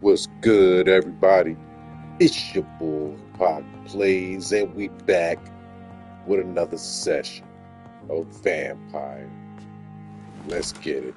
What's good, everybody? It's your boy Pop Plays, and we back with another session of Vampire. Let's get it.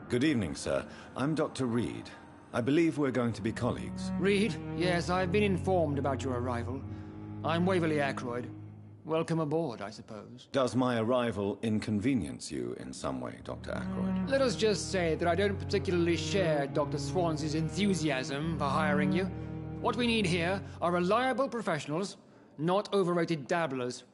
Good evening, sir. I'm Dr. Reed. I believe we're going to be colleagues. Reed? Yes, I've been informed about your arrival. I'm Waverly Ackroyd. Welcome aboard, I suppose. Does my arrival inconvenience you in some way, Dr. Ackroyd? Let us just say that I don't particularly share Dr. Swansea's enthusiasm for hiring you. What we need here are reliable professionals, not overrated dabblers.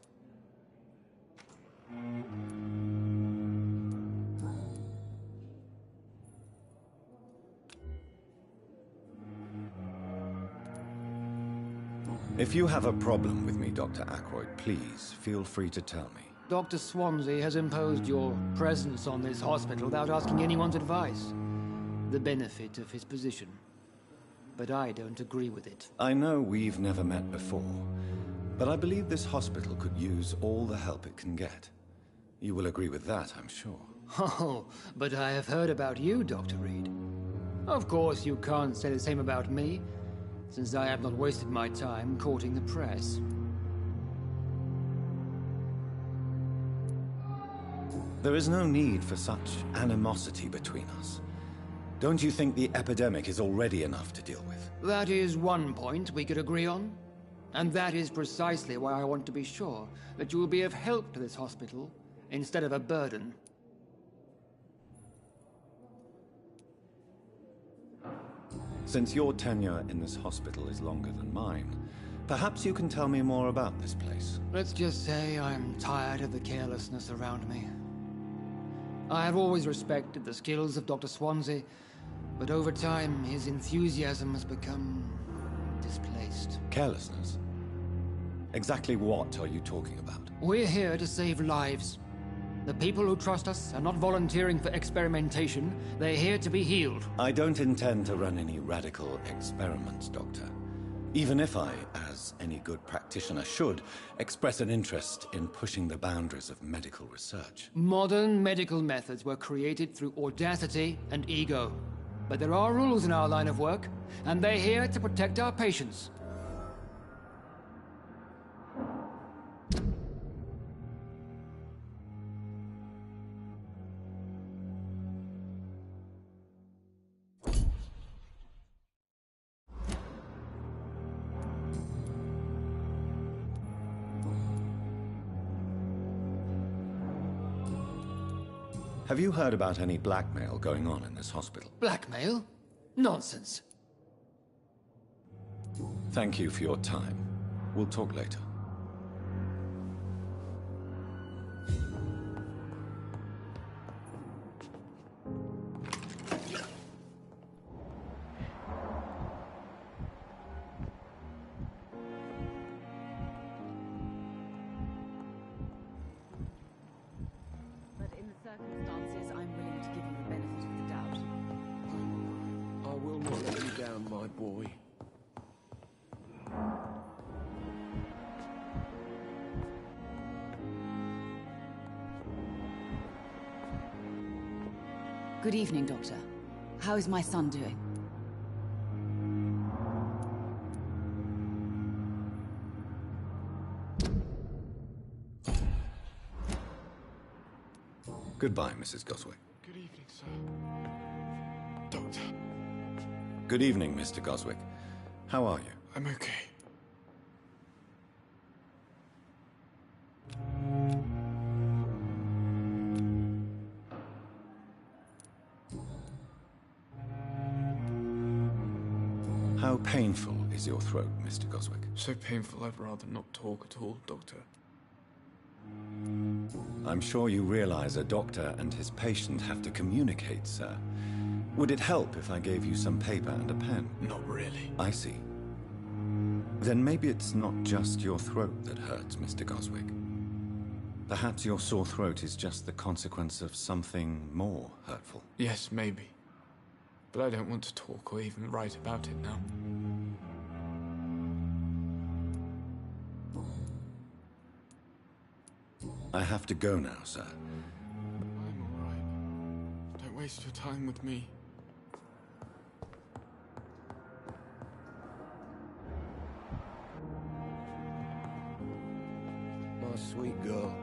If you have a problem with me, Dr. Ackroyd, please feel free to tell me. Dr. Swansea has imposed your presence on this hospital without asking anyone's advice. The benefit of his position. But I don't agree with it. I know we've never met before, but I believe this hospital could use all the help it can get. You will agree with that, I'm sure. Oh, but I have heard about you, Dr. Reed. Of course, you can't say the same about me, since I have not wasted my time courting the press. There is no need for such animosity between us. Don't you think the epidemic is already enough to deal with? That is one point we could agree on. And that is precisely why I want to be sure that you will be of help to this hospital, instead of a burden. Since your tenure in this hospital is longer than mine, perhaps you can tell me more about this place. Let's just say I'm tired of the carelessness around me. I have always respected the skills of Dr. Swansea, but over time his enthusiasm has become displaced. Carelessness? Exactly what are you talking about? We're here to save lives. The people who trust us are not volunteering for experimentation. They're here to be healed. I don't intend to run any radical experiments, Doctor. Even if I, as any good practitioner should, express an interest in pushing the boundaries of medical research. Modern medical methods were created through audacity and ego. But there are rules in our line of work, and they're here to protect our patients. Have you heard about any blackmail going on in this hospital? Blackmail? Nonsense. Thank you for your time. We'll talk later. Circumstances, I'm willing to give you the benefit of the doubt. I will not let you down, my boy. Good evening, Doctor. How is my son doing? Goodbye, Mrs. Goswick. Good evening, sir. Doctor, Good evening, Mr. Goswick. How are you? I'm okay. How painful is your throat, Mr. Goswick? So painful I'd rather not talk at all, Doctor. I'm sure you realize a doctor and his patient have to communicate, sir. Would it help if I gave you some paper and a pen? Not really. I see. Then maybe it's not just your throat that hurts, Mr. Goswick. Perhaps your sore throat is just the consequence of something more hurtful. Yes, maybe. But I don't want to talk or even write about it now. I have to go now, sir. I'm alright. Don't waste your time with me. My sweet girl.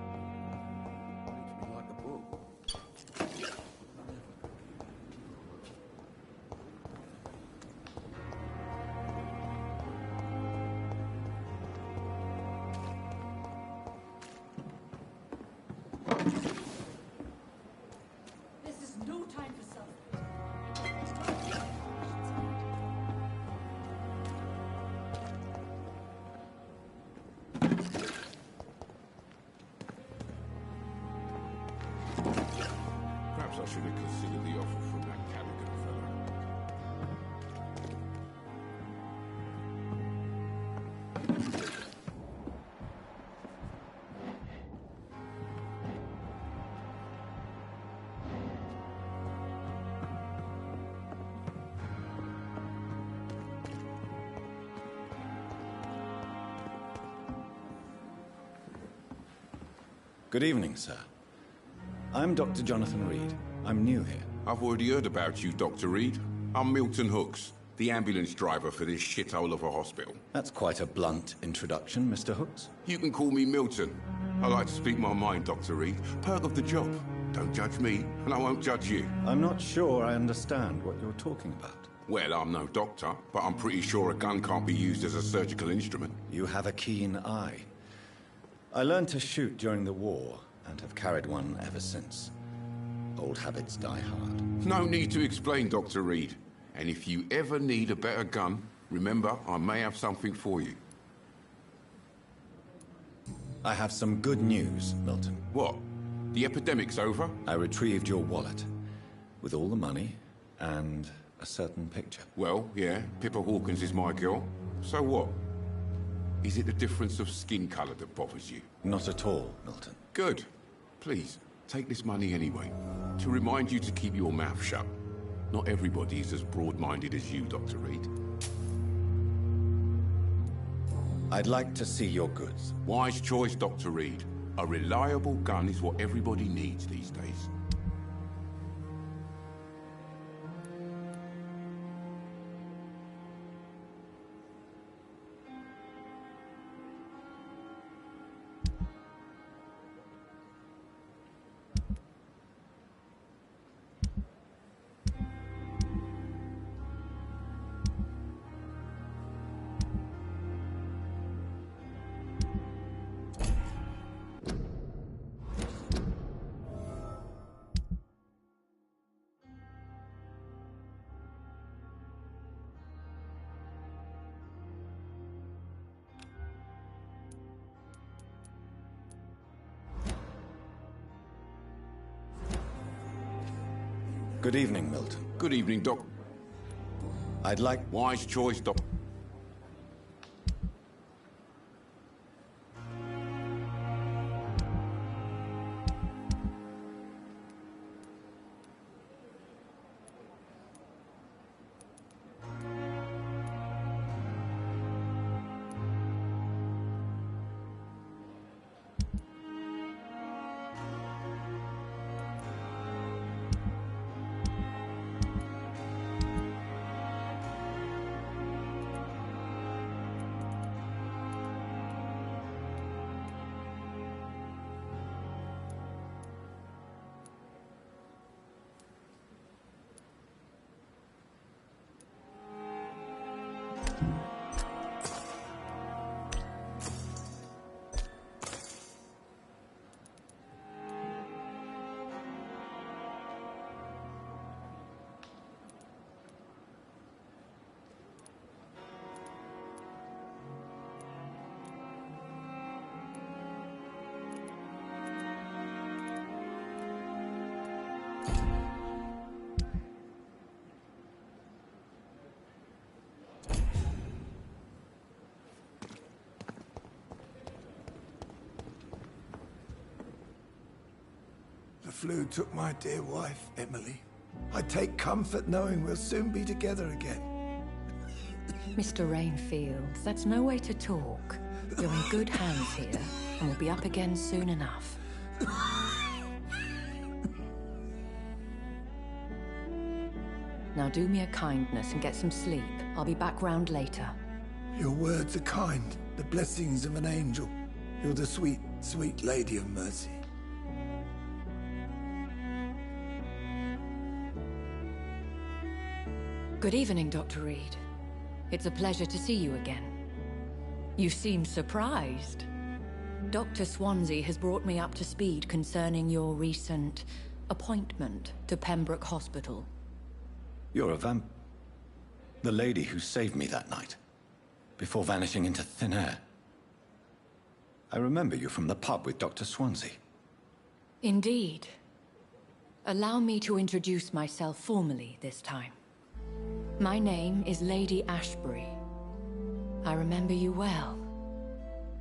Reads me like a book. This is no time for self. Perhaps I should have considered the offer from that Callaghan fellow. Good evening, sir. I'm Dr. Jonathan Reed. I'm new here. I've already heard about you, Dr. Reed. I'm Milton Hooks, the ambulance driver for this shithole of a hospital. That's quite a blunt introduction, Mr. Hooks. You can call me Milton. I like to speak my mind, Dr. Reed. Perk of the job. Don't judge me, and I won't judge you. I'm not sure I understand what you're talking about. Well, I'm no doctor, but I'm pretty sure a gun can't be used as a surgical instrument. You have a keen eye. I learned to shoot during the war, and have carried one ever since. Old habits die hard. No need to explain, Dr. Reed. And if you ever need a better gun, remember, I may have something for you. I have some good news, Milton. What? The epidemic's over? I retrieved your wallet, with all the money, and a certain picture. Well, yeah, Pippa Hawkins is my girl. So what? Is it the difference of skin colour that bothers you? Not at all, Milton. Good. Please, take this money anyway. To remind you to keep your mouth shut. Not everybody is as broad-minded as you, Dr. Reed. I'd like to see your goods. Wise choice, Dr. Reed. A reliable gun is what everybody needs these days. Good evening, Milton. Good evening, Doc. I'd like... Wise choice, Doc. The flu took my dear wife, Emily. I take comfort knowing we'll soon be together again. Mr. Rainfield, that's no way to talk. You're in good hands here, and we'll be up again soon enough. Now do me a kindness and get some sleep. I'll be back round later. Your words are kind, the blessings of an angel. You're the sweet, sweet Lady of Mercy. Good evening, Dr. Reed. It's a pleasure to see you again. You seem surprised. Dr. Swansea has brought me up to speed concerning your recent appointment to Pembroke Hospital. You're a the lady who saved me that night, before vanishing into thin air. I remember you from the pub with Dr. Swansea. Indeed. Allow me to introduce myself formally this time. My name is Lady Ashbury. I remember you well,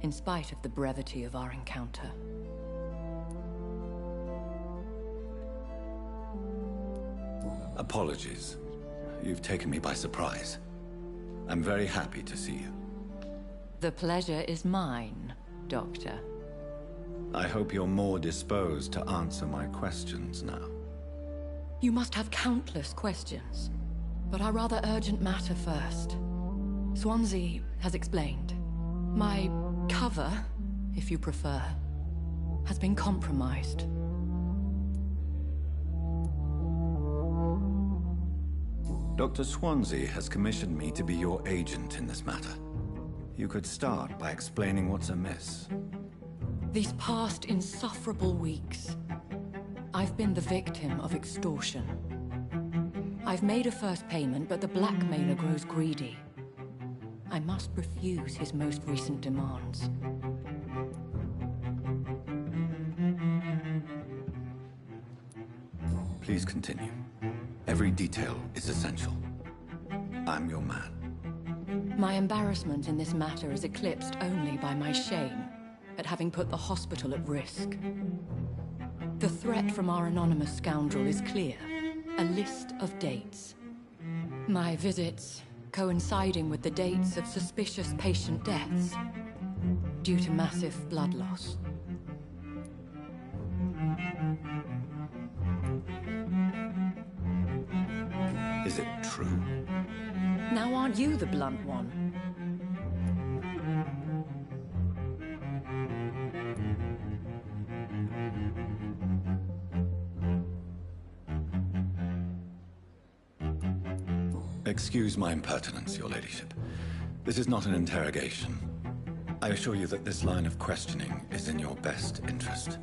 in spite of the brevity of our encounter. Apologies. You've taken me by surprise. I'm very happy to see you. The pleasure is mine, Doctor. I hope you're more disposed to answer my questions now. You must have countless questions, but our rather urgent matter first. Swansea has explained. My cover, if you prefer, has been compromised. Dr. Swansea has commissioned me to be your agent in this matter. You could start by explaining what's amiss. These past insufferable weeks, I've been the victim of extortion. I've made a first payment, but the blackmailer grows greedy. I must refuse his most recent demands. Please continue. Every detail is essential. I'm your man. My embarrassment in this matter is eclipsed only by my shame at having put the hospital at risk. The threat from our anonymous scoundrel is clear. A list of dates. My visits coinciding with the dates of suspicious patient deaths due to massive blood loss. Is it true? Now aren't you the blunt one? Excuse my impertinence, your ladyship. This is not an interrogation. I assure you that this line of questioning is in your best interest.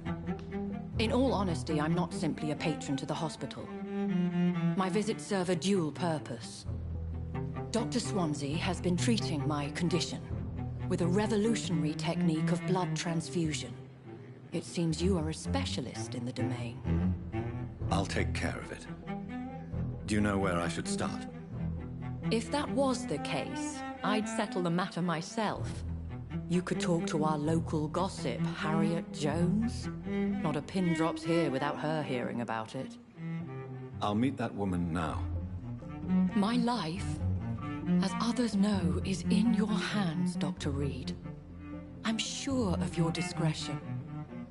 In all honesty, I'm not simply a patron to the hospital. My visits serve a dual purpose. Dr. Swansea has been treating my condition with a revolutionary technique of blood transfusion. It seems you are a specialist in the domain. I'll take care of it. Do you know where I should start? If that was the case, I'd settle the matter myself. You could talk to our local gossip, Harriet Jones. Not a pin drops here without her hearing about it. I'll meet that woman now. My life, as others know, is in your hands, Dr. Reed. I'm sure of your discretion,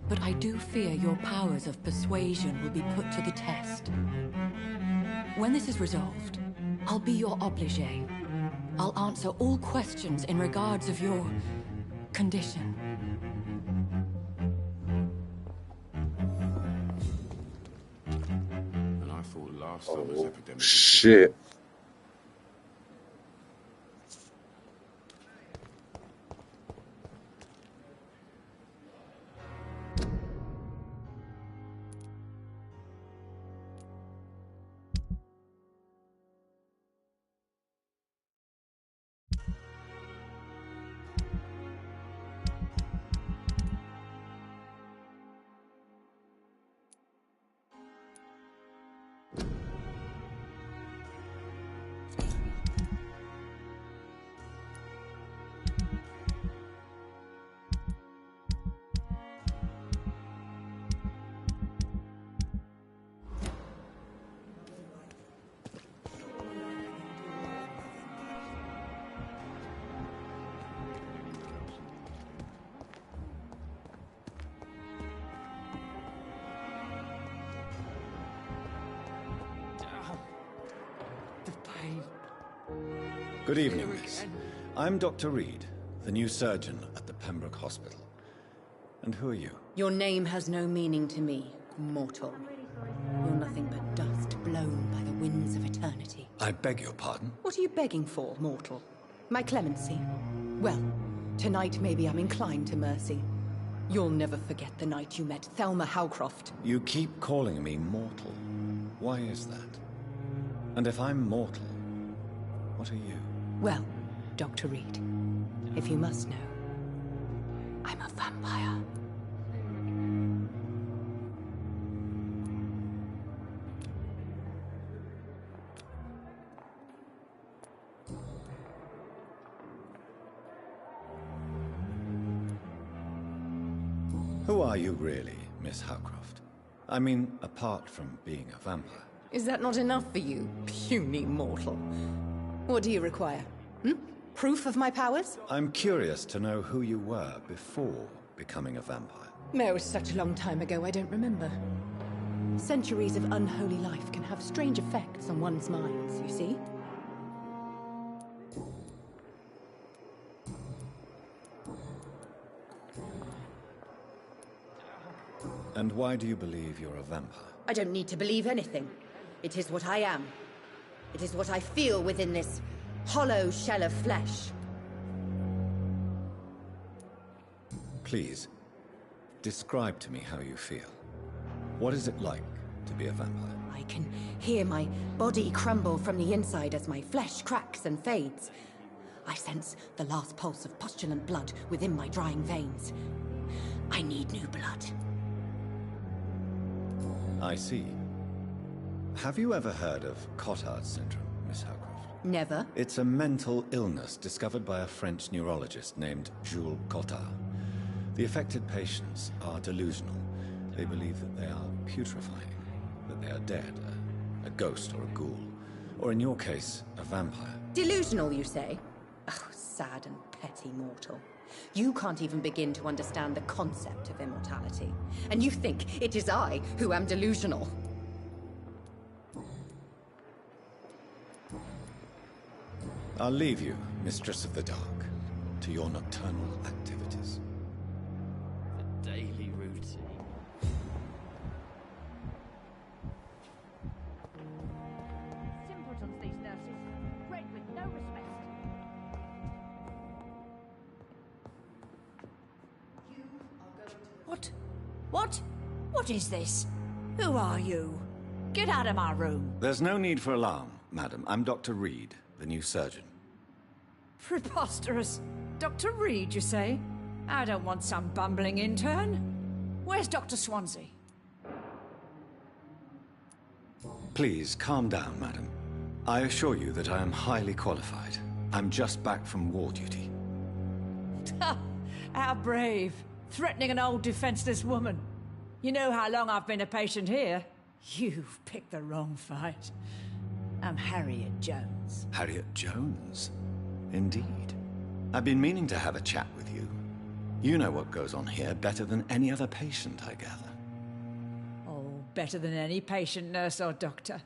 but I do fear your powers of persuasion will be put to the test. When this is resolved, I'll be your obligé. I'll answer all questions in regards of your condition. And I thought last summer's epidemic... Shit. Good evening, miss. I'm Dr. Reed, the new surgeon at the Pembroke Hospital. And who are you? Your name has no meaning to me, mortal. You're nothing but dust blown by the winds of eternity. I beg your pardon? What are you begging for, mortal? My clemency? Well, tonight maybe I'm inclined to mercy. You'll never forget the night you met Thelma Howcroft. You keep calling me mortal. Why is that? And if I'm mortal, what are you? Well, Dr. Reed, if you must know, I'm a vampire. Who are you really, Miss Howcroft? I mean, apart from being a vampire. Is that not enough for you, puny mortal? What do you require? Proof of my powers? I'm curious to know who you were before becoming a vampire. No, it was such a long time ago, I don't remember. Centuries of unholy life can have strange effects on one's minds, you see? And why do you believe you're a vampire? I don't need to believe anything. It is what I am. It is what I feel within this hollow shell of flesh. Please, describe to me how you feel. What is it like to be a vampire? I can hear my body crumble from the inside as my flesh cracks and fades. I sense the last pulse of postulant blood within my drying veins. I need new blood. I see. Have you ever heard of Cotard syndrome, Miss Howcroft? Never. It's a mental illness discovered by a French neurologist named Jules Cotard. The affected patients are delusional. They believe that they are putrefying, that they are dead, a ghost or a ghoul, or in your case, a vampire. Delusional, you say? Oh, sad and petty mortal. You can't even begin to understand the concept of immortality. And you think it is I who am delusional. I'll leave you, Mistress of the Dark, to your nocturnal activities. The daily routine. Simpletons, these nurses. Bred with no respect. What is this? Who are you? Get out of my room. There's no need for alarm, madam. I'm Dr. Reed, the new surgeon. Preposterous. Dr. Reed, you say? I don't want some bumbling intern. Where's Dr. Swansea? Please, calm down, madam. I assure you that I am highly qualified. I'm just back from war duty. How brave. Threatening an old defenseless woman. You know how long I've been a patient here? You've picked the wrong fight. I'm Harriet Jones. Harriet Jones? Indeed. I've been meaning to have a chat with you. You know what goes on here better than any other patient, I gather. Oh, better than any patient, nurse or doctor.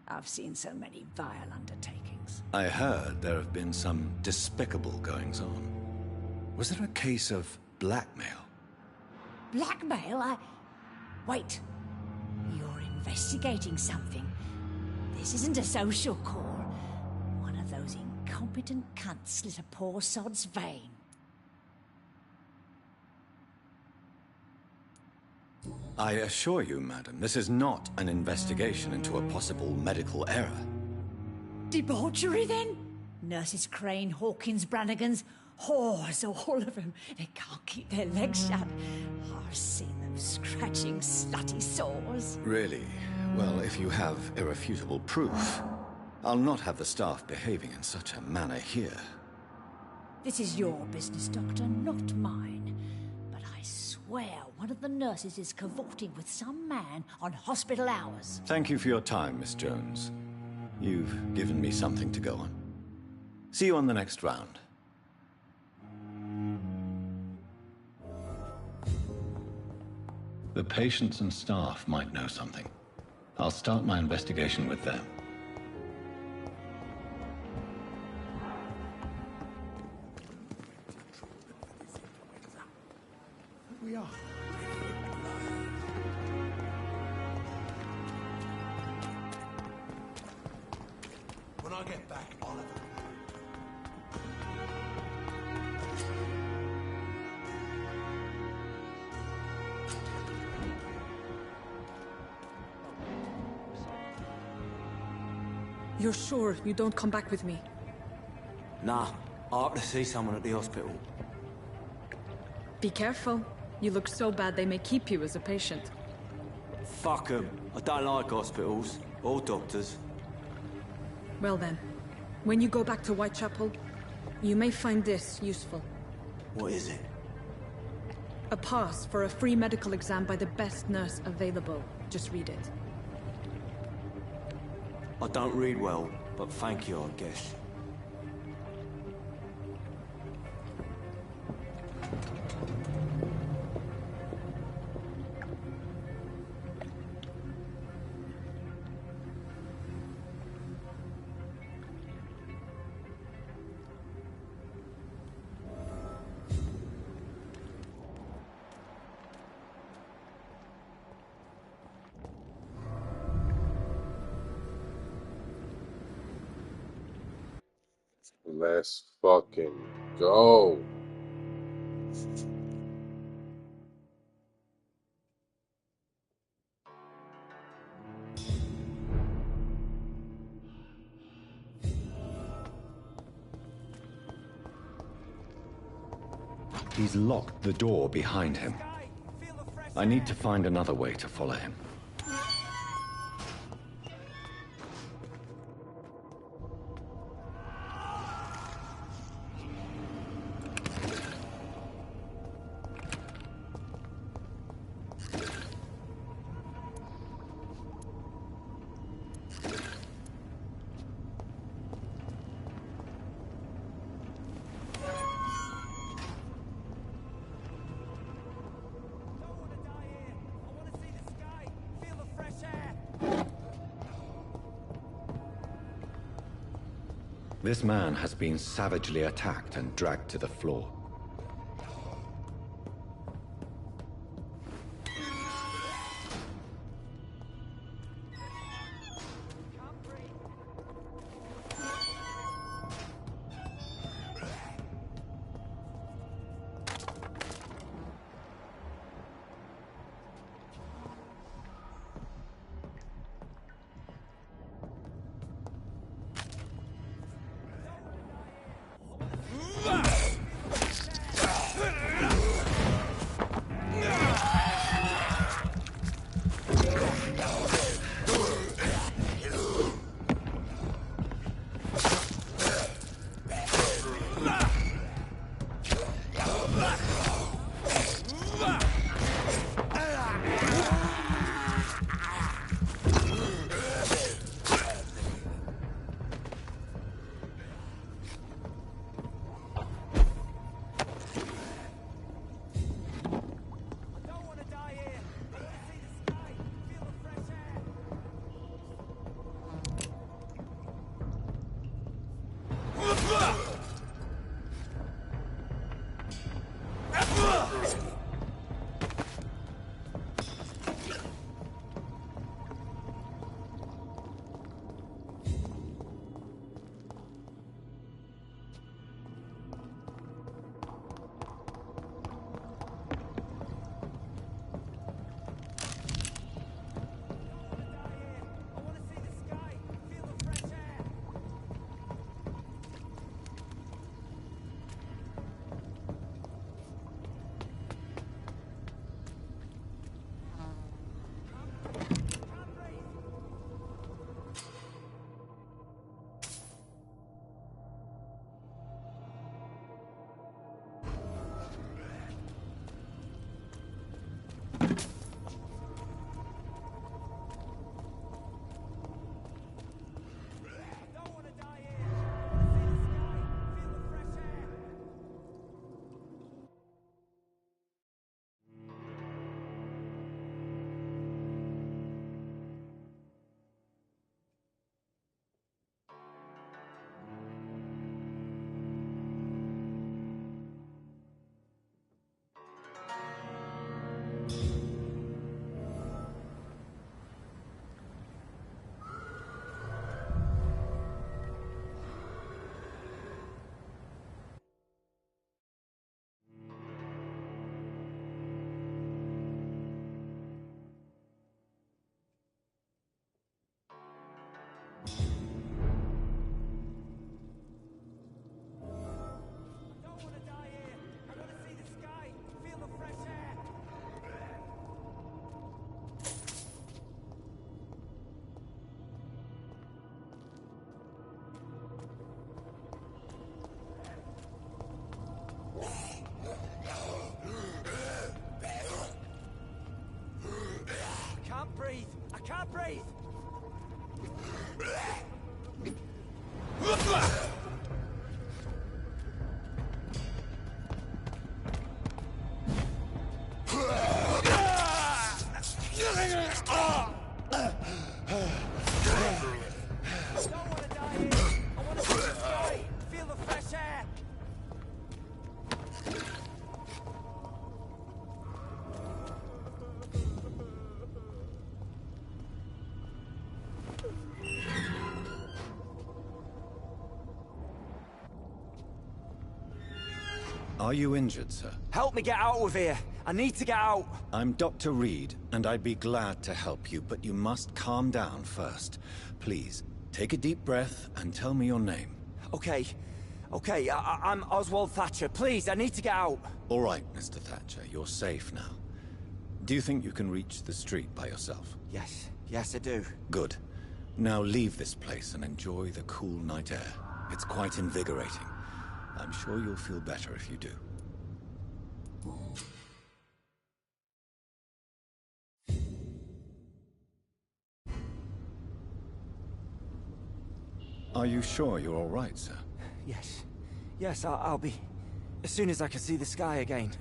I've seen so many vile undertakings. I heard there have been some despicable goings-on. Was there a case of blackmail? Blackmail? Wait. You're investigating something. This isn't a social call. One of those incompetent cunts slit a poor sod's vein. I assure you, madam, this is not an investigation into a possible medical error. Debauchery, then? Nurses Crane, Hawkins, Brannigans, whores, all of them. They can't keep their legs shut. I've seen them scratching slutty sores. Really? Well, if you have irrefutable proof, I'll not have the staff behaving in such a manner here. This is your business, Doctor, not mine. But I swear one of the nurses is cavorting with some man on hospital hours. Thank you for your time, Miss Jones. You've given me something to go on. See you on the next round. The patients and staff might know something. I'll start my investigation with them. get back Oliver. You're sure you don't come back with me? Nah, I have to see someone at the hospital. Be careful. You look so bad they may keep you as a patient. Fuck 'em. I don't like hospitals. Or doctors. Well then, when you go back to Whitechapel, you may find this useful. What is it? A pass for a free medical exam by the best nurse available. Just read it. I don't read well, but thank you, I guess. Let's fucking go. He's locked the door behind him. I need to find another way to follow him. This man has been savagely attacked and dragged to the floor. Can't breathe! Are you injured, sir? Help me get out of here! I need to get out! I'm Dr. Reed, and I'd be glad to help you, but you must calm down first. Please, take a deep breath and tell me your name. Okay. I'm Oswald Thatcher. Please, I need to get out! All right, Mr. Thatcher, you're safe now. Do you think you can reach the street by yourself? Yes, I do. Good. Now leave this place and enjoy the cool night air. It's quite invigorating. I'm sure you'll feel better if you do. Are you sure you're all right, sir? Yes, I'll be... as soon as I can see the sky again.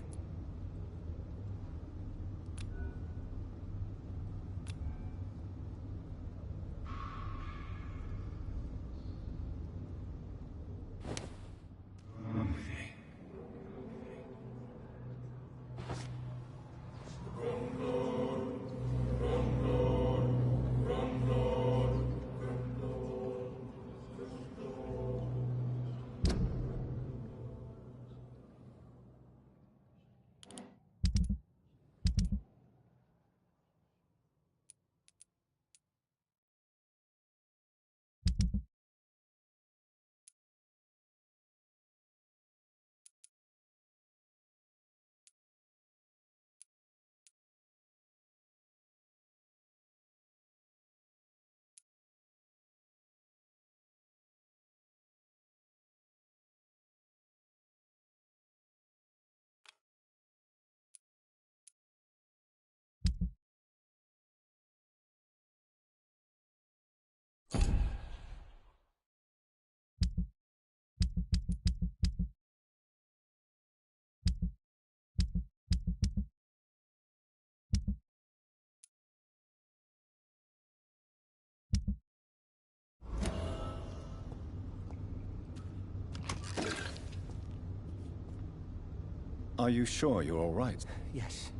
Are you sure you're all right? Yes.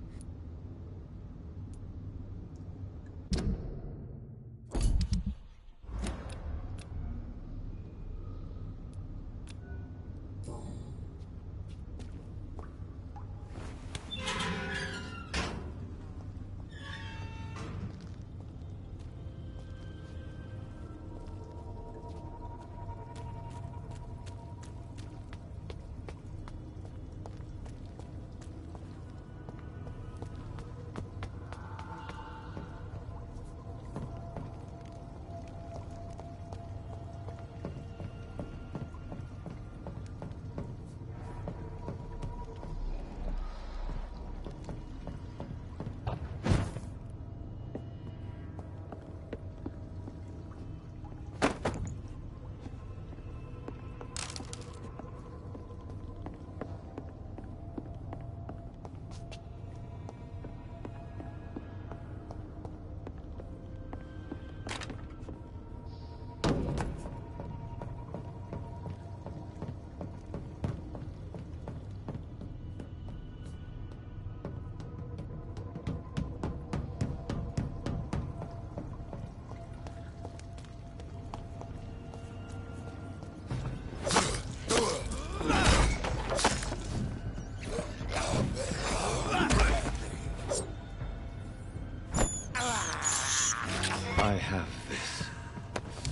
I have this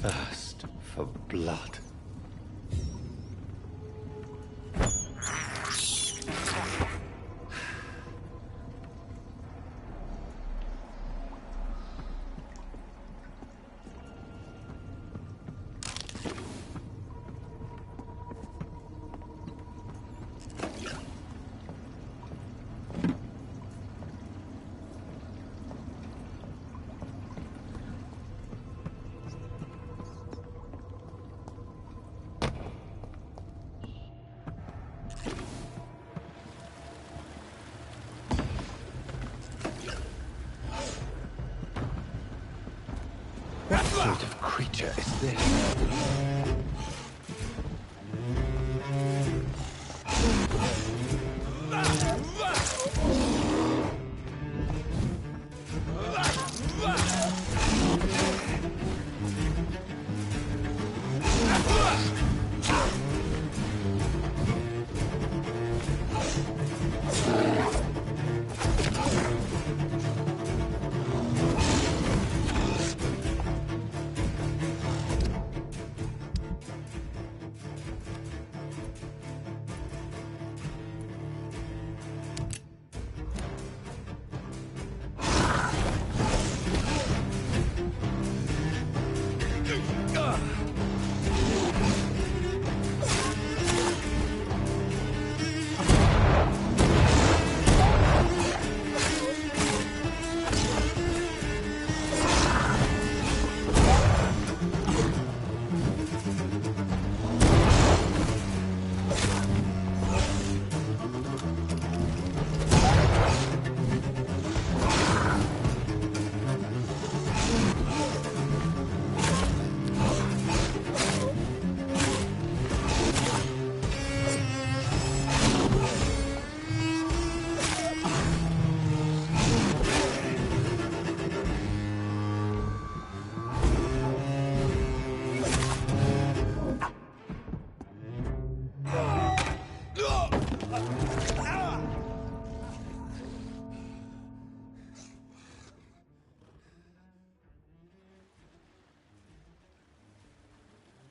thirst for blood. What sort of creature is this?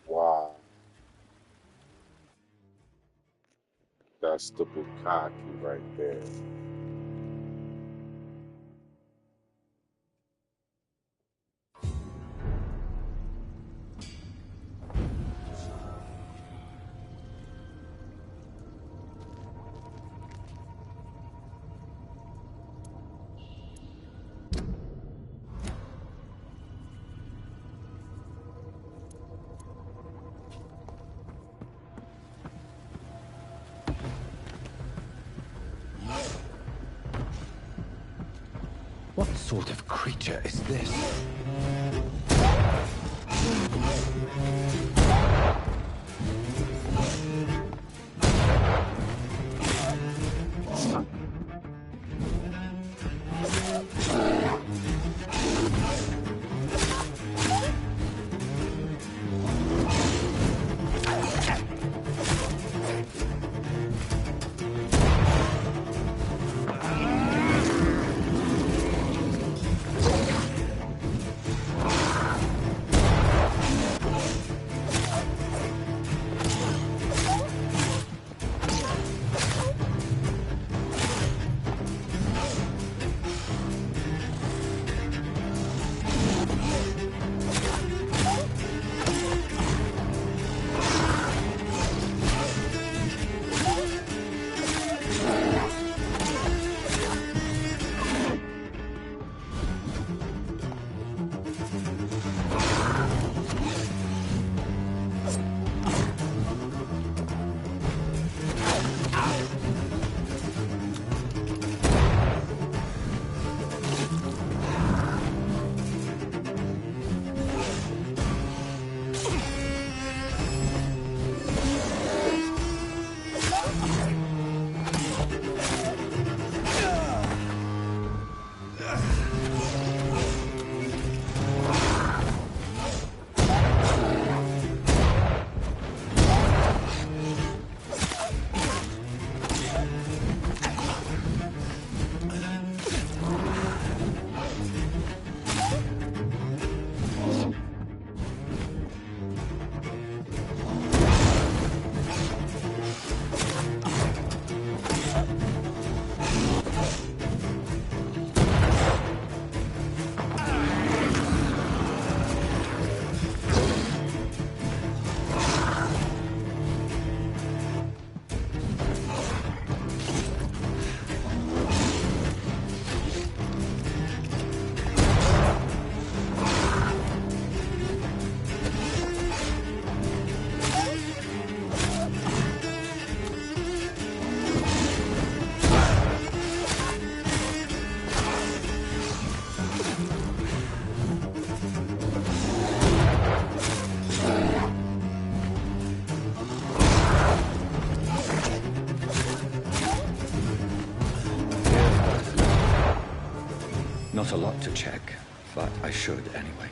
Wow. That's the bukkake right there. What sort of creature is this? a lot to check, but I should anyway.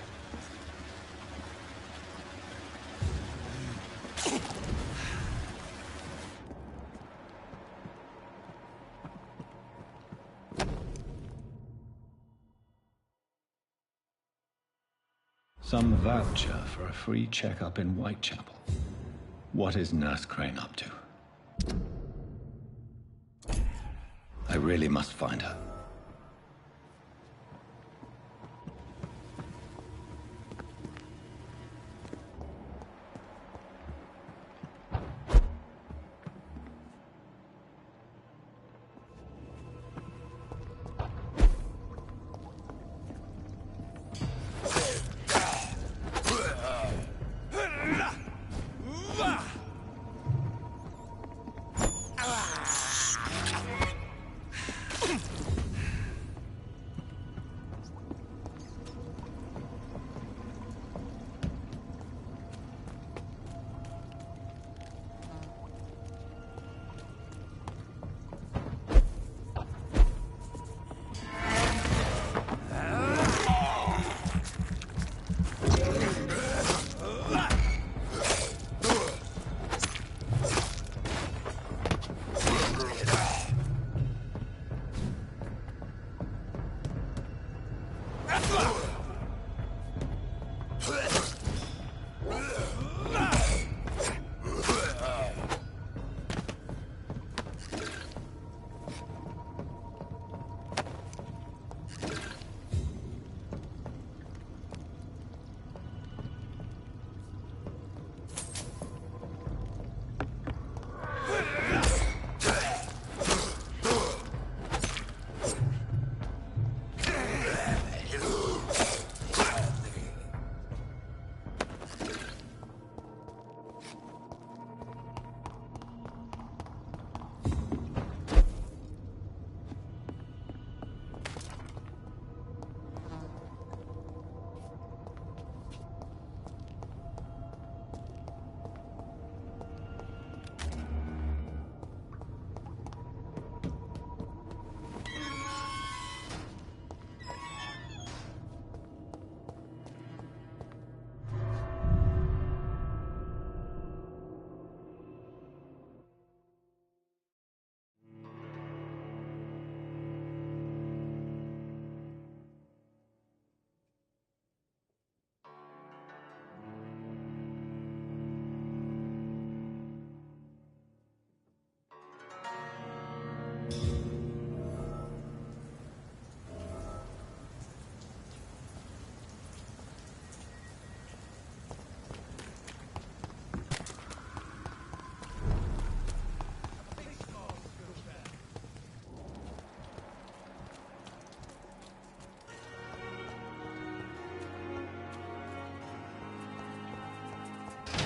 Some voucher for a free checkup in Whitechapel. What is Nurse Crane up to? I really must find her.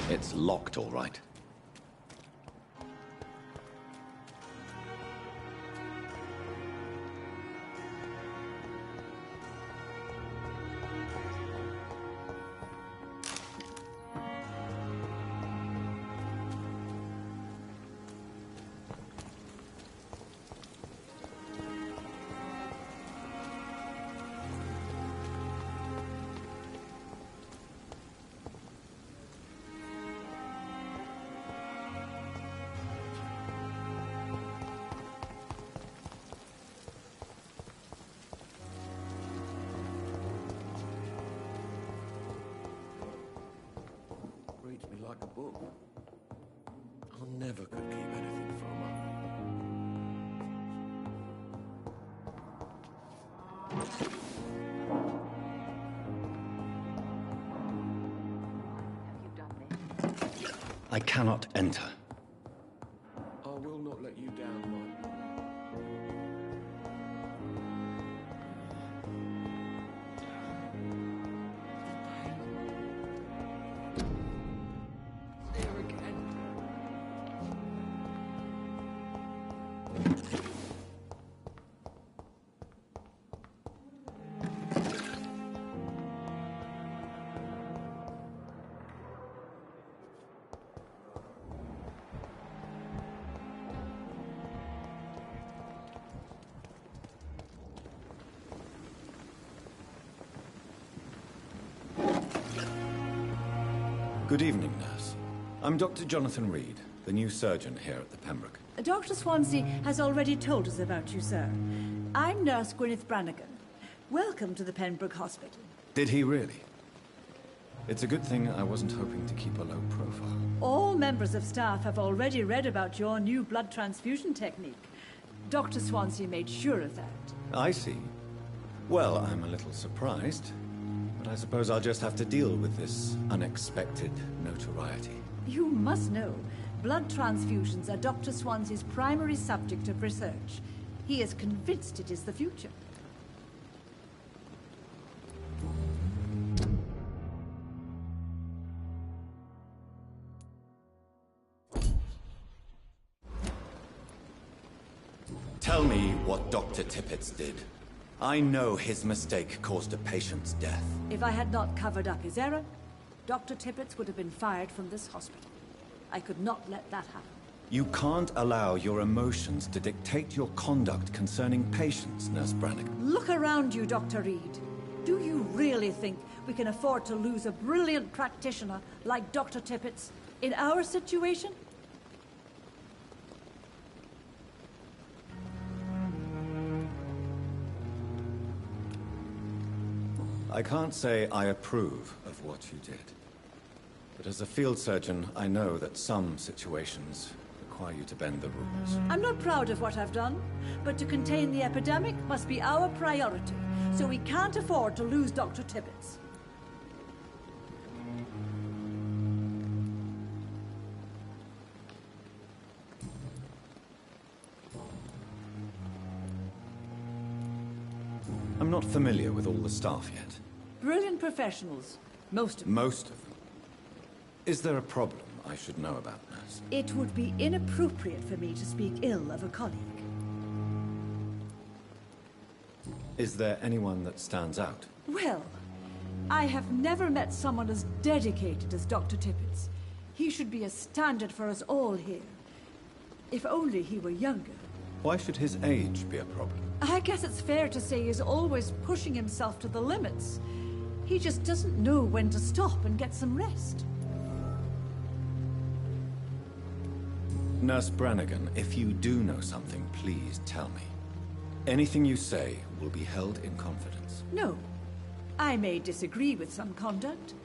It's locked, all right. Reads me like a book. I never could keep anything from her. I cannot enter. I will not let you down, Mike. There again. Good evening, nurse. I'm Dr. Jonathan Reed, the new surgeon here at the Pembroke. Dr. Swansea has already told us about you, sir. I'm Nurse Gwyneth Brannigan. Welcome to the Pembroke Hospital. Did he really? It's a good thing I wasn't hoping to keep a low profile. All members of staff have already read about your new blood transfusion technique. Dr. Swansea made sure of that. I see. Well, I'm a little surprised, but I suppose I'll just have to deal with this unexpected notoriety. You must know, blood transfusions are Dr. Swansea's primary subject of research. He is convinced it is the future. Tell me what Dr. Tippett did. I know his mistake caused a patient's death. If I had not covered up his error, Dr. Tippett would have been fired from this hospital. I could not let that happen. You can't allow your emotions to dictate your conduct concerning patients, Nurse Brannigan. Look around you, Dr. Reed. Do you really think we can afford to lose a brilliant practitioner like Dr. Tippett in our situation? I can't say I approve of what you did. But as a field surgeon, I know that some situations require you to bend the rules. I'm not proud of what I've done, but to contain the epidemic must be our priority, so we can't afford to lose Dr. Tippett. I'm not familiar with all the staff yet. Brilliant professionals, most of them. Most of them? Is there a problem I should know about, nurse? It would be inappropriate for me to speak ill of a colleague. Is there anyone that stands out? Well, I have never met someone as dedicated as Dr. Tippett. He should be a standard for us all here. If only he were younger. Why should his age be a problem? I guess it's fair to say he's always pushing himself to the limits. He just doesn't know when to stop and get some rest. Nurse Brannigan, if you do know something, please tell me. Anything you say will be held in confidence. No. I may disagree with some conduct,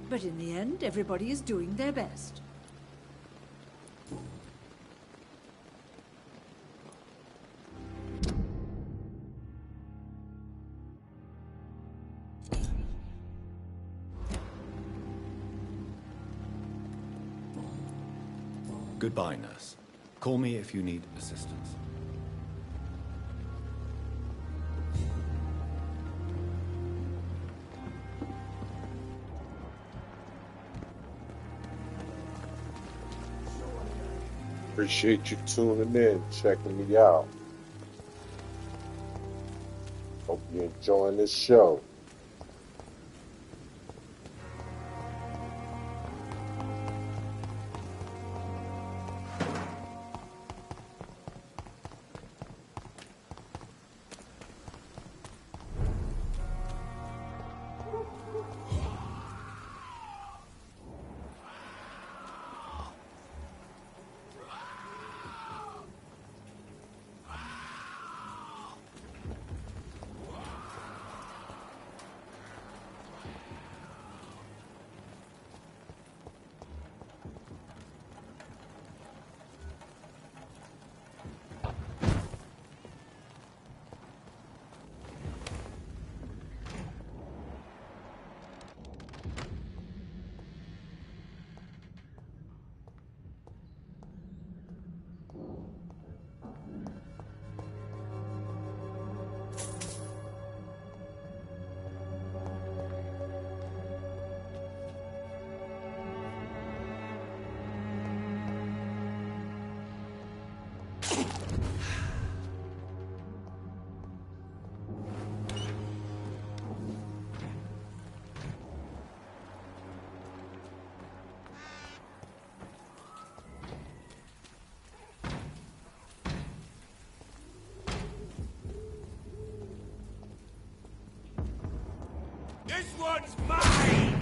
but in the end, everybody is doing their best. Goodbye, nurse. Call me if you need assistance. Appreciate you tuning in, checking me out. Hope you're enjoying this show. This one's mine!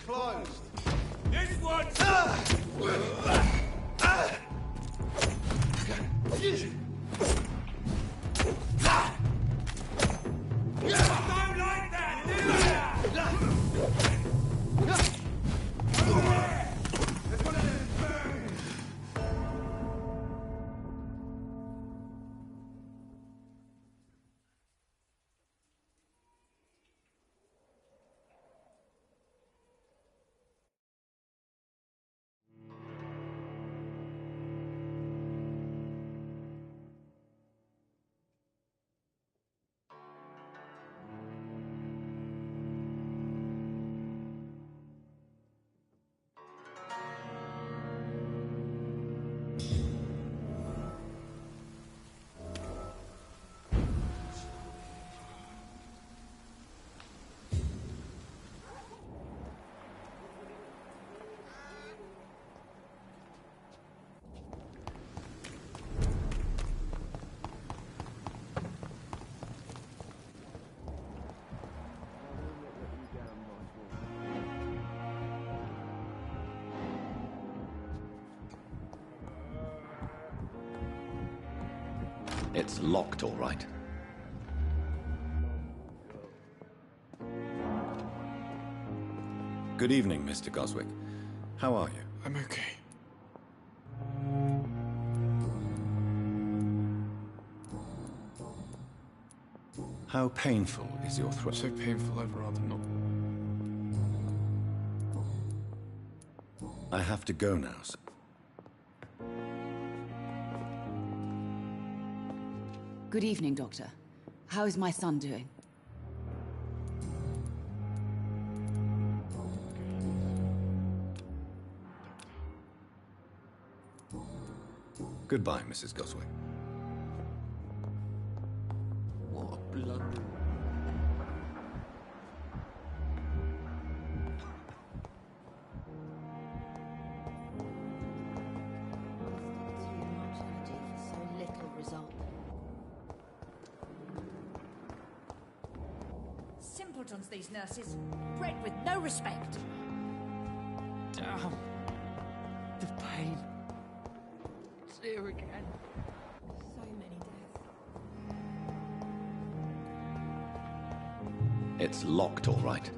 Closed. This one's... Don't like that, do It's locked, all right. Good evening, Mr. Goswick. How are you? I'm okay. How painful is your throat? So painful, I'd rather not. I have to go now, sir. Good evening, Doctor. How is my son doing? Goodbye, Mrs. Goswick. What a blunder. Simpletons, these nurses. Bred with no respect. Damn. The pain. It's here again. So many deaths. It's locked, all right.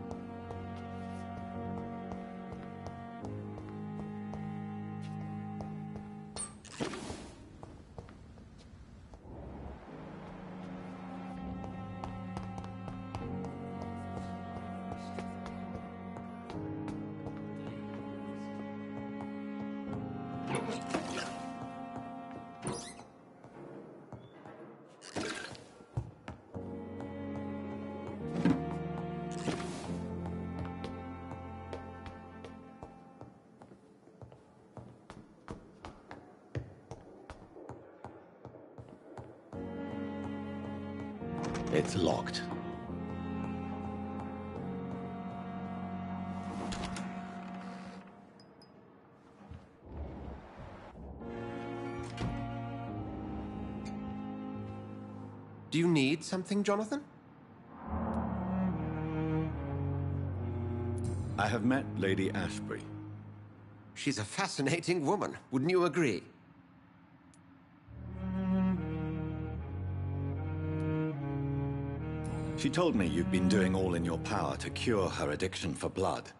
It's locked. Do you need something, Jonathan? I have met Lady Ashbury. She's a fascinating woman, wouldn't you agree? She told me you've been doing all in your power to cure her addiction for blood.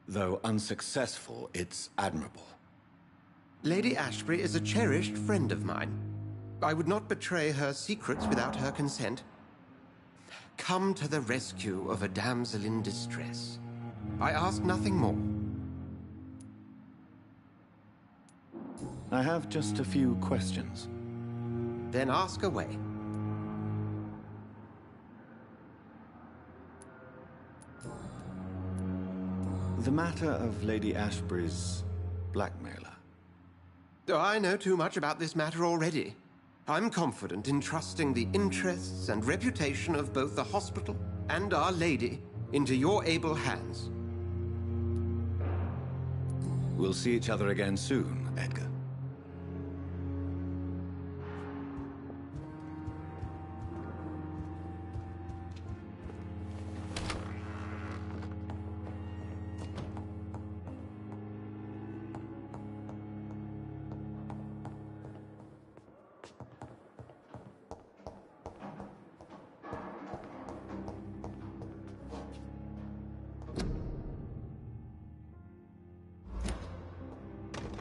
Though unsuccessful, it's admirable. Lady Ashbury is a cherished friend of mine. I would not betray her secrets without her consent. Come to the rescue of a damsel in distress. I ask nothing more. I have just a few questions. Then ask away. The matter of Lady Ashbury's blackmailer. Oh, I know too much about this matter already. I'm confident in trusting the interests and reputation of both the hospital and Our Lady into your able hands. We'll see each other again soon, Edgar.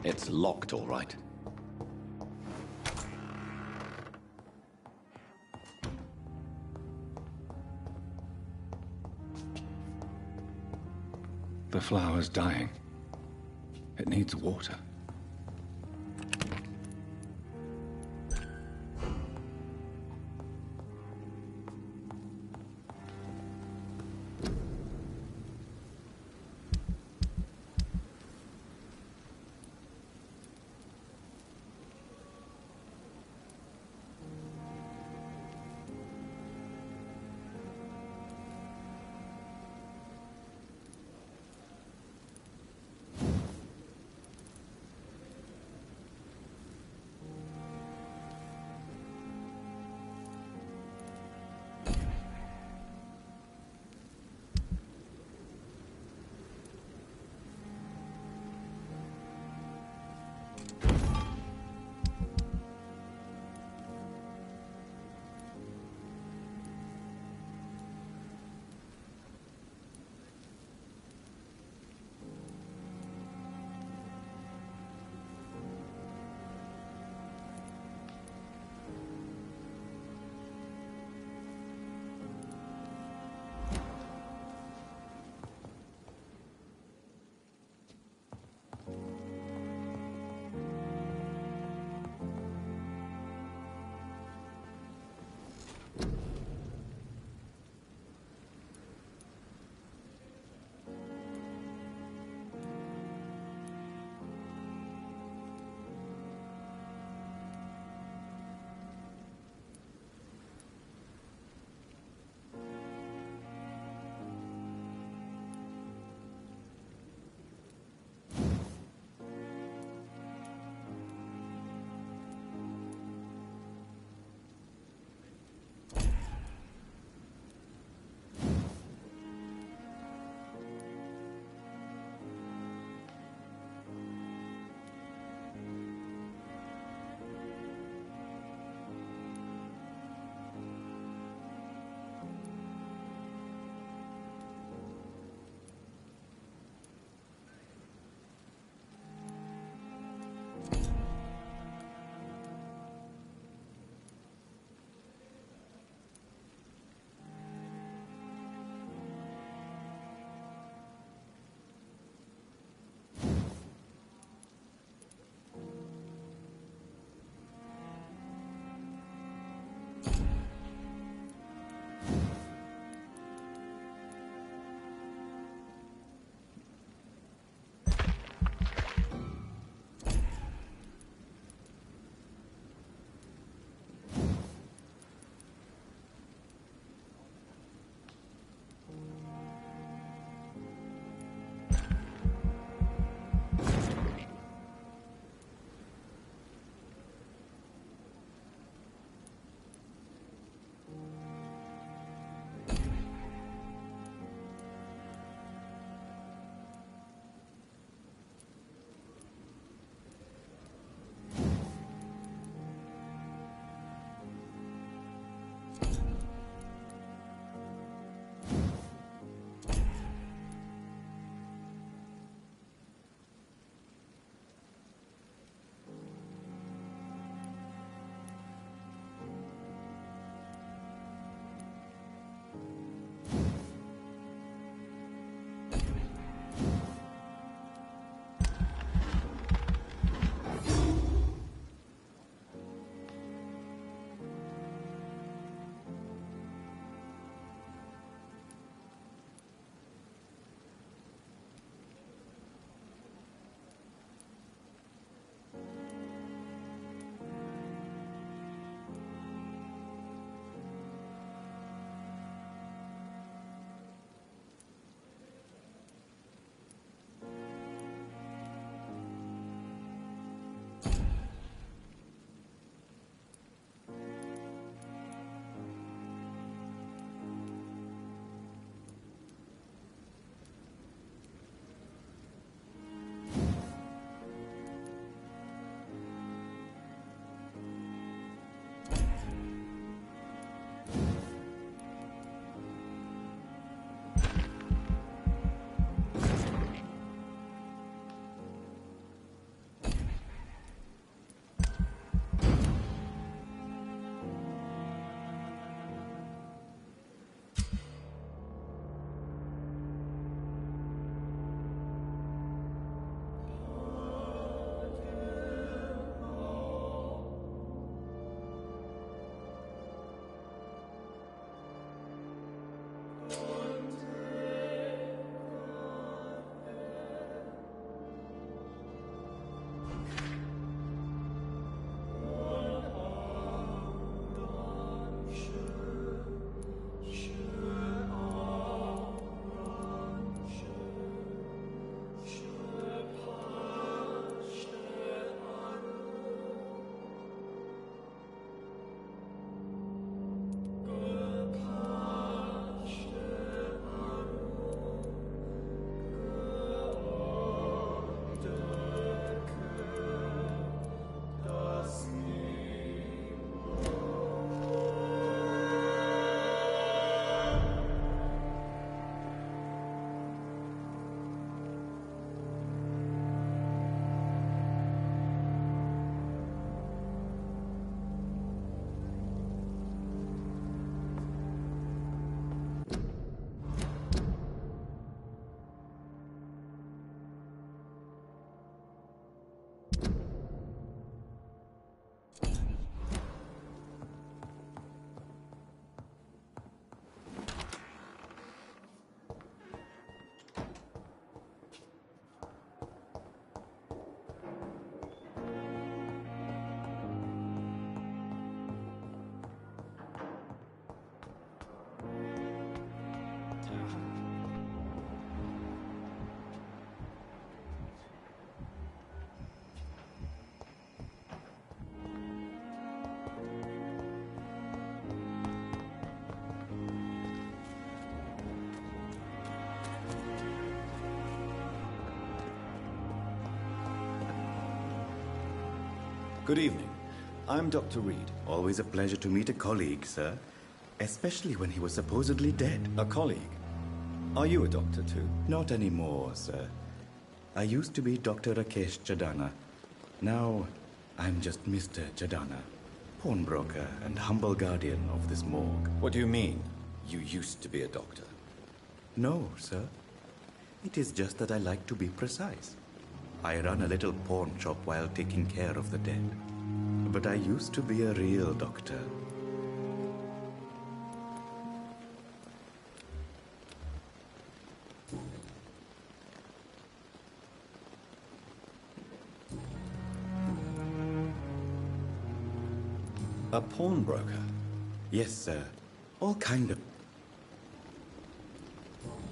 It's locked, all right. The flower's dying. It needs water. Good evening. I'm Dr. Reed. Always a pleasure to meet a colleague, sir. Especially when he was supposedly dead. A colleague? Are you a doctor too? Not anymore, sir. I used to be Dr. Rakesh Chadana. Now, I'm just Mr. Chadana, pawnbroker and humble guardian of this morgue. What do you mean, you used to be a doctor? No, sir. It is just that I like to be precise. I run a little pawn shop while taking care of the dead. But I used to be a real doctor. A pawnbroker? Yes, sir. All kind of...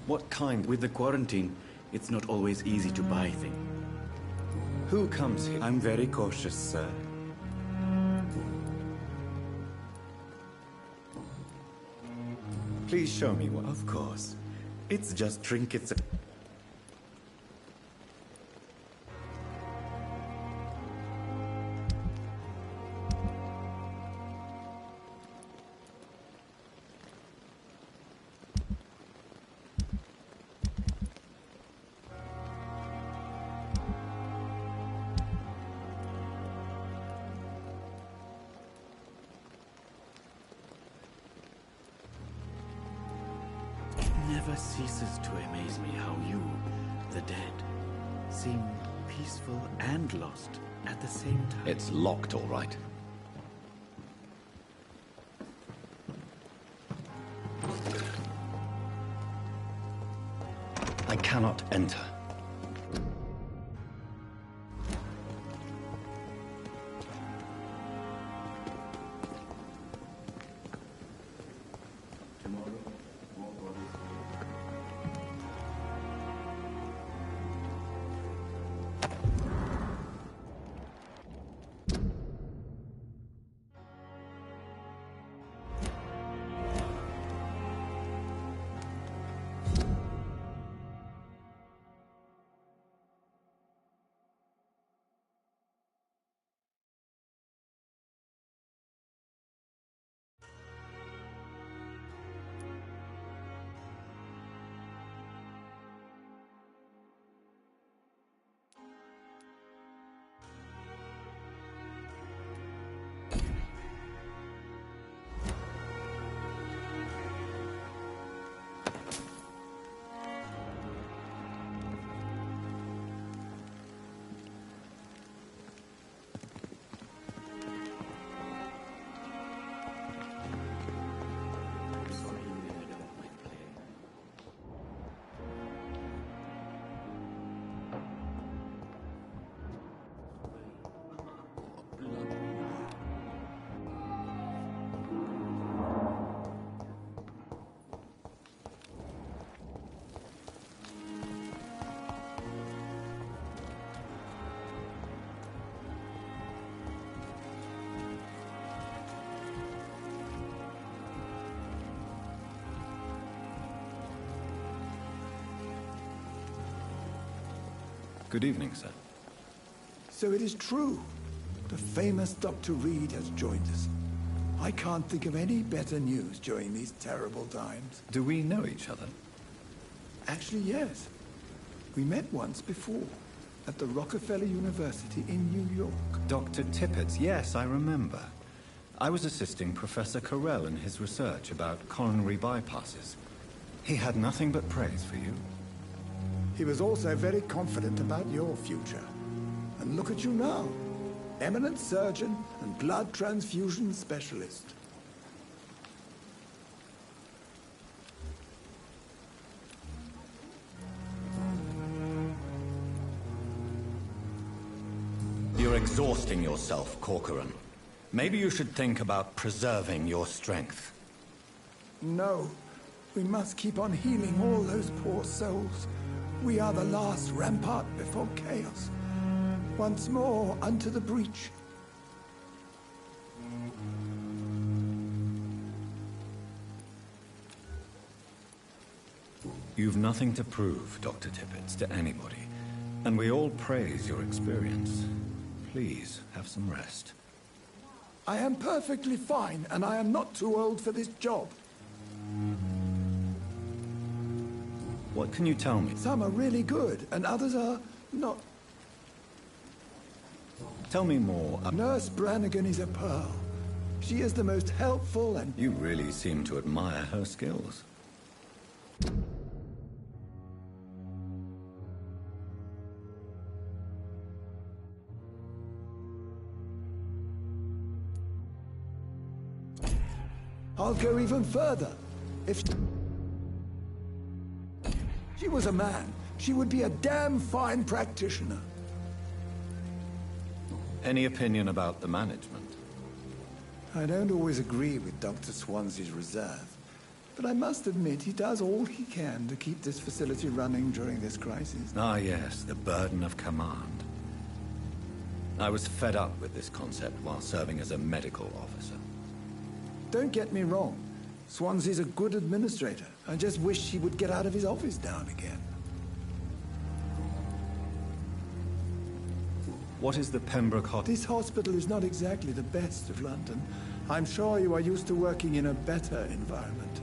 What kind? With the quarantine, it's not always easy to buy things. Who comes here? I'm very cautious, sir. Please show me one. Of course. It's just trinkets. Never ceases to amaze me how you, the dead, seem peaceful and lost at the same time. It's locked, all right. I cannot enter. Good evening, sir. So it is true. The famous Dr. Reed has joined us. I can't think of any better news during these terrible times. Do we know each other? Actually, yes. We met once before, at the Rockefeller University in New York. Dr. Tippett, yes, I remember. I was assisting Professor Carell in his research about coronary bypasses. He had nothing but praise for you. He was also very confident about your future. And look at you now. Eminent surgeon and blood transfusion specialist. You're exhausting yourself, Corcoran. Maybe you should think about preserving your strength. No. We must keep on healing all those poor souls. We are the last rampart before chaos. Once more unto the breach. You've nothing to prove, Dr. Tippett, to anybody. And we all praise your experience. Please, have some rest. I am perfectly fine, and I am not too old for this job. What can you tell me? Some are really good, and others are not. Tell me more. Nurse Brannigan is a pearl. She is the most helpful and... You really seem to admire her skills. I'll go even further. If she was a man, she would be a damn fine practitioner. Any opinion about the management? I don't always agree with Dr. Swansea's reserve, but I must admit he does all he can to keep this facility running during this crisis. Ah, yes, the burden of command. I was fed up with this concept while serving as a medical officer. Don't get me wrong. Swansea's a good administrator. I just wish he would get out of his office now and again. What is the Pembroke Hospital? This hospital is not exactly the best of London. I'm sure you are used to working in a better environment.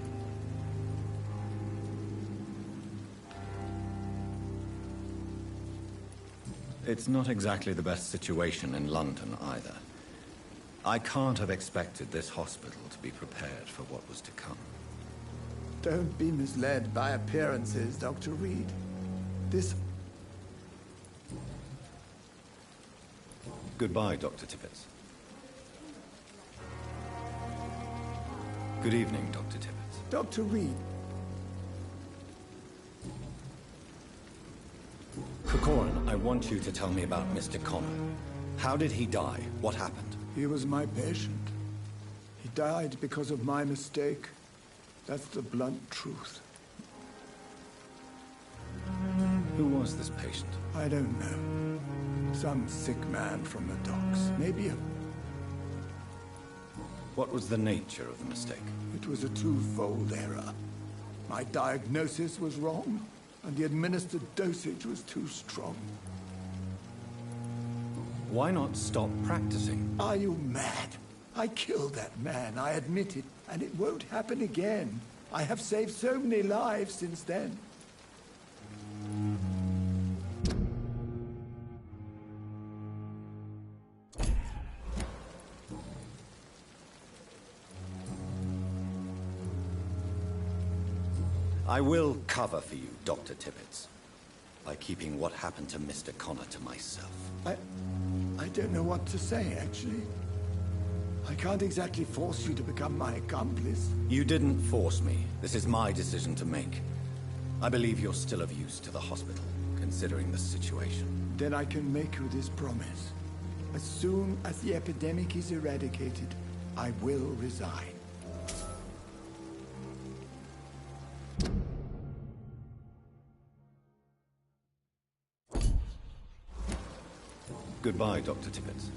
It's not exactly the best situation in London either. I can't have expected this hospital to be prepared for what was to come. Don't be misled by appearances, Dr. Reed. This... Goodbye, Dr. Tippets. Good evening, Dr. Tippets. Dr. Reed. Corcoran, I want you to tell me about Mr. Connor. How did he die? What happened? He was my patient. He died because of my mistake. That's the blunt truth. Who was this patient? I don't know. Some sick man from the docks. Maybe a... What was the nature of the mistake? It was a twofold error. My diagnosis was wrong, and the administered dosage was too strong. Why not stop practicing? Are you mad? I killed that man, I admit it, and it won't happen again. I have saved so many lives since then. I will cover for you, Dr. Tippets, by keeping what happened to Mr. Connor to myself. I don't know what to say, actually. I can't exactly force you to become my accomplice. You didn't force me. This is my decision to make. I believe you're still of use to the hospital, considering the situation. Then I can make you this promise. As soon as the epidemic is eradicated, I will resign. Goodbye, Dr. Tippets.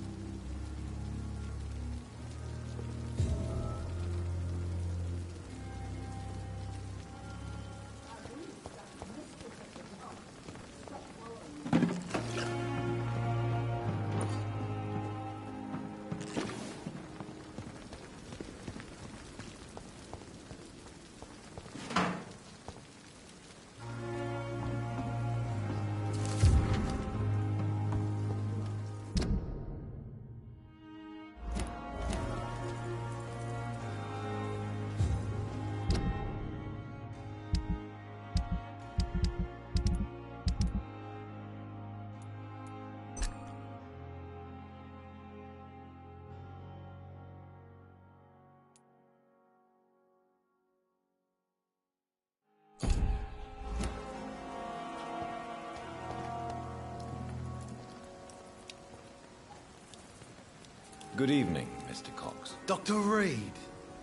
Good evening, Mr. Cox. Dr. Reed.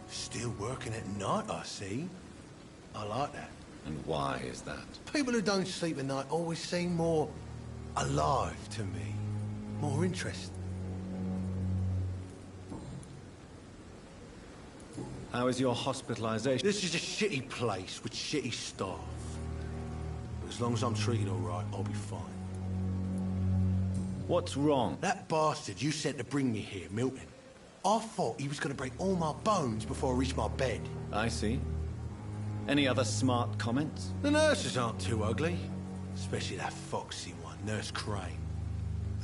Still working at night, I see. I like that. And why is that? People who don't sleep at night always seem more alive to me. More interesting. How is your hospitalization? This is a shitty place with shitty staff. But as long as I'm treated all right, I'll be fine. What's wrong? That bastard you sent to bring me here, Milton. I thought he was going to break all my bones before I reached my bed. I see. Any other smart comments? The nurses aren't too ugly. Especially that foxy one, Nurse Crane.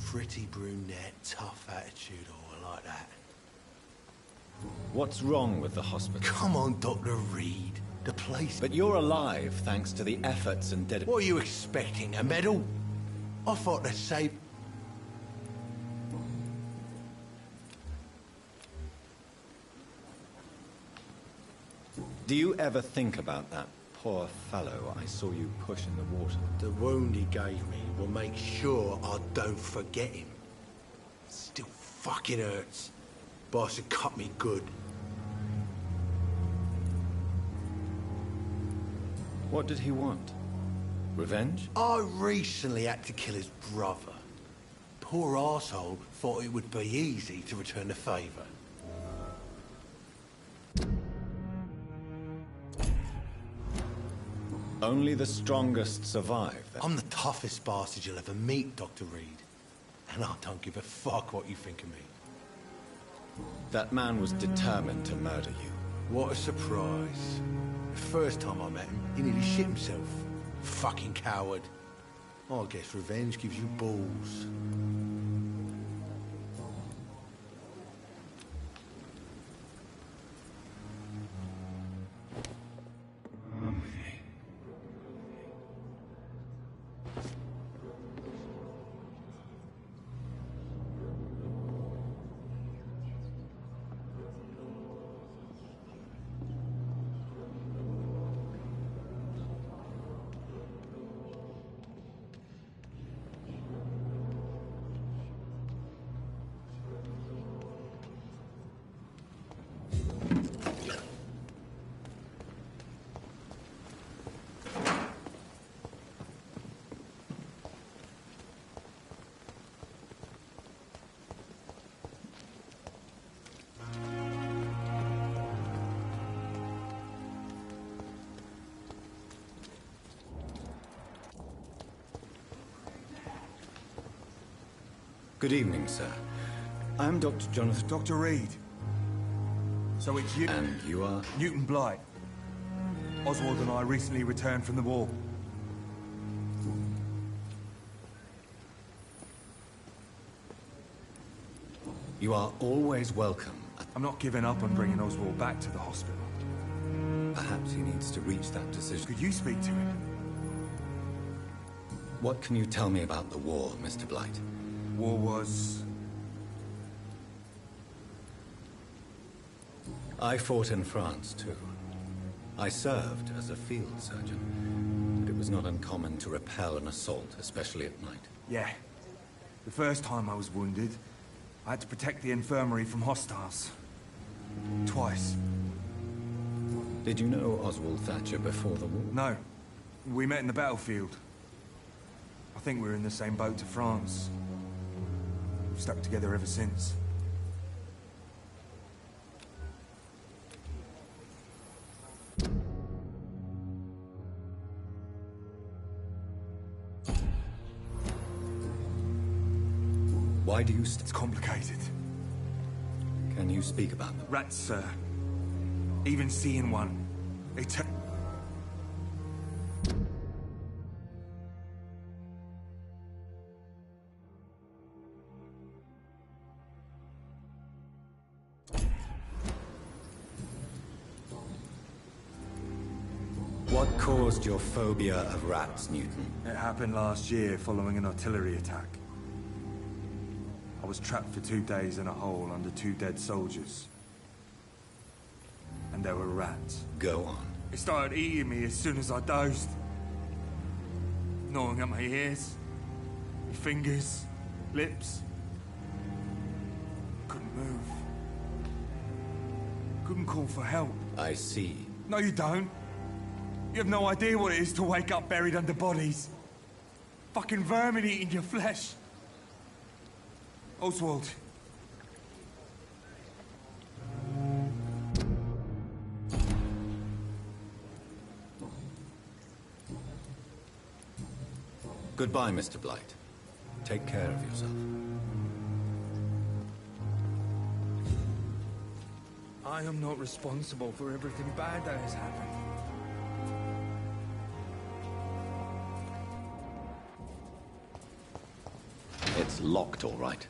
Pretty brunette, tough attitude, all like that. What's wrong with the hospital? Come on, Dr. Reed. The place... But you're alive thanks to the efforts and dedication. What are you expecting, a medal? I thought to save... Do you ever think about that poor fellow I saw you push in the water? The wound he gave me will make sure I don't forget him. Still fucking hurts. Boss had cut me good. What did he want? Revenge? I recently had to kill his brother. Poor arsehole thought it would be easy to return the favour. Only the strongest survive. I'm the toughest bastard you'll ever meet, Dr. Reed. And I don't give a fuck what you think of me. That man was determined to murder you. What a surprise. The first time I met him, he nearly shit himself. Fucking coward. I guess revenge gives you balls. Good evening, sir. I'm Dr. Jonathan... Dr. Reed. So it's you... And you are? Newton Blight. Oswald and I recently returned from the war. You are always welcome. I'm not giving up on bringing Oswald back to the hospital. Perhaps he needs to reach that decision. Could you speak to him? What can you tell me about the war, Mr. Blight? War was... I fought in France, too. I served as a field surgeon, but it was not uncommon to repel an assault, especially at night. Yeah. The first time I was wounded, I had to protect the infirmary from hostiles. Twice. Did you know Oswald Thatcher before the war? No. We met in the battlefield. I think we're in the same boat to France. We've stuck together ever since. Why do you... It's complicated. Can you speak about them? Rats, sir. Even seeing one. What caused your phobia of rats, Newton? It happened last year following an artillery attack. I was trapped for 2 days in a hole under 2 dead soldiers. And there were rats. Go on. It started eating me as soon as I dozed. Gnawing at my ears, my fingers, lips. Couldn't move. Couldn't call for help. I see. No, you don't. You have no idea what it is to wake up buried under bodies. Fucking vermin eating your flesh. Oswald. Goodbye, Mr. Blight. Take care of yourself. I am not responsible for everything bad that has happened. It's locked, all right.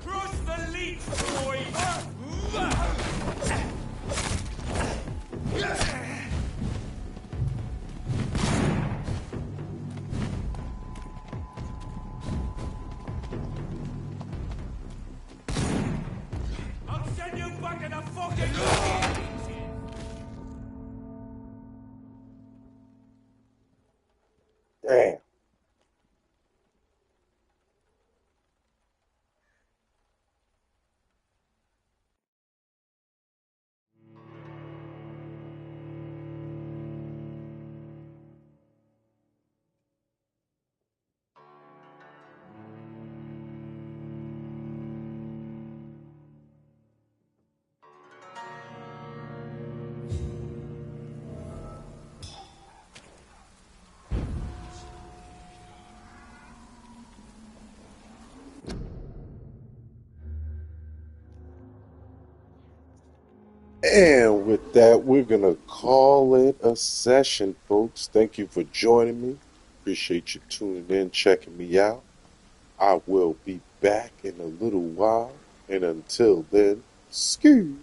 Cross the leech, boy! I'll send you back in a fucking... Damn. And with that, we're going to call it a session, folks. Thank you for joining me. Appreciate you tuning in, checking me out. I will be back in a little while. And until then, ski.